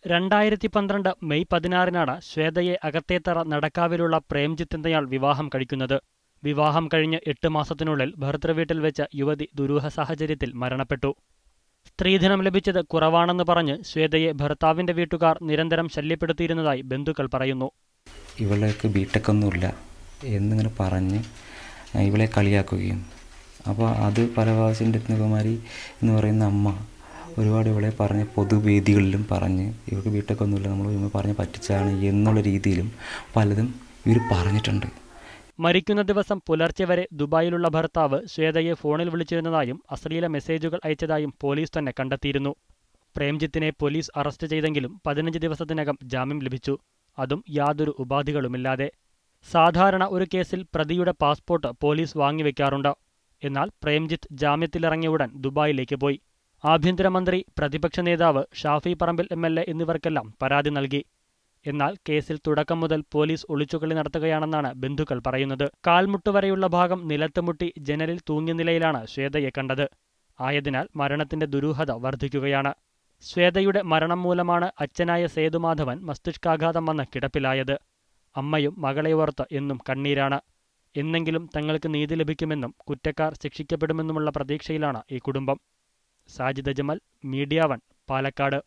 2012 May 16 ശ്വേതയെ Akathethara നടക്കാവിലുള്ള Premjith എന്നയാൾ വിവാഹം കഴിക്കുന്നത്. വിവാഹം കഴിഞ്ഞ് 8 മാസത്തിനുള്ളിൽ ഭർതൃവീട്ടിൽ വെച്ച് യുവതി ദുരൂഹ സാഹചര്യത്തിൽ മരണപ്പെട്ടു. സ്ത്രീധനം ലഭിച്ചത് കുറവാണെന്ന് പറഞ്ഞ് ശ്വേതയെ ഭർത്താവിന്റെ വീട്ടുകാർ നിരന്തരം ശല്യപ്പെടുത്തിയിരുന്നതായി ബന്ധുക്കൾ പറയുന്നു. ഇവൾക്ക് ബിടെക്കൊന്നുമില്ല എന്നിങ്ങനെ പറഞ്ഞ് ഇവളെ കളിയാക്കുകയും അപ്പോൾ അത് പല പ്രാവശ്യം രത്നകുമാരി എന്ന് പറയുന്ന അമ്മ ഒരുപാട് ഇവളെ പറഞ്ഞ് പൊതുവേദികളിലും പറഞ്ഞ് ഇവർക്ക് ബിടെക്കൊന്നുമില്ല, നമ്മൾ പറഞ്ഞ് പറ്റിച്ചാണ് എന്നുള്ള രീതിയിലും പലതും ഇവർ പറഞ്ഞിട്ടുണ്ട്. മരിക്കുന്ന ദിവസം പുലർച്ചെ വരെ ദുബായിലുള്ള ഭർത്താവ് ശ്വേതയെ ഫോണിൽ വിളിച്ചിരുന്നതായും അശ്ലീല മെസ്സേജുകൾ അയച്ചതായും പോലീസ് തന്നെ കണ്ടെത്തിയിരുന്നു. പ്രേംജിത്തിനെ പോലീസ് അറസ്റ്റ് ചെയ്തെങ്കിലും 15 ദിവസത്തിനകം ജാമ്യം ലഭിച്ചു, അതും യാതൊരു ഉപാധികളുമില്ലാതെ. സാധാരണ ഒരു കേസിൽ പ്രതിയുടെ പാസ്പോർട്ട് പോലീസ് വാങ്ങിവെക്കാറുണ്ട്. എന്നാൽ പ്രേംജിത്ത് ജാമ്യത്തിലിറങ്ങിയ ഉടൻ ദുബായിലേക്ക് പോയി. ആഭ്യന്തരമന്ത്രി, പ്രതിപക്ഷ നേതാവ്, ഷാഫി പറമ്പിൽ MLA എന്നിവർക്കെല്ലാം പരാതി നൽകി. എന്നാൽ കേസിൽ തുടക്കം മുതൽ പോലീസ് ഒളിച്ചുകളി നടത്തുകയാണെന്നാണ് ബന്ധുക്കൾ പറയുന്നത്. കാൽമുട്ടുവരെയുള്ള ഭാഗം നിലത്ത് മുട്ടി ജനലിൽ തൂങ്ങിയ നിലയിലാണ് ശ്വേതയെ കണ്ടത്. ആയതിനാൽ മരണത്തിന്റെ ദുരൂഹത വർദ്ധിക്കുകയാണ്. ശ്വേതയുടെ മരണം മൂലമാണ് അച്ഛനായ സേതുമാധവൻ മസ്തിഷ്കാഘാതം വന്ന് കിടപ്പിലായത്. അമ്മയും മകളെ ഓർത്ത് എന്നും കണ്ണീരാണ്. എന്നെങ്കിലും തങ്ങൾക്ക് നീതി ലഭിക്കുമെന്നും കുറ്റക്കാർ ശിക്ഷിക്കപ്പെടുമെന്നുമുള്ള പ്രതീക്ഷയിലാണ് ഈ കുടുംബം. സാജിദ് അജ്മൽ, മീഡിയ 1, പാലക്കാട്.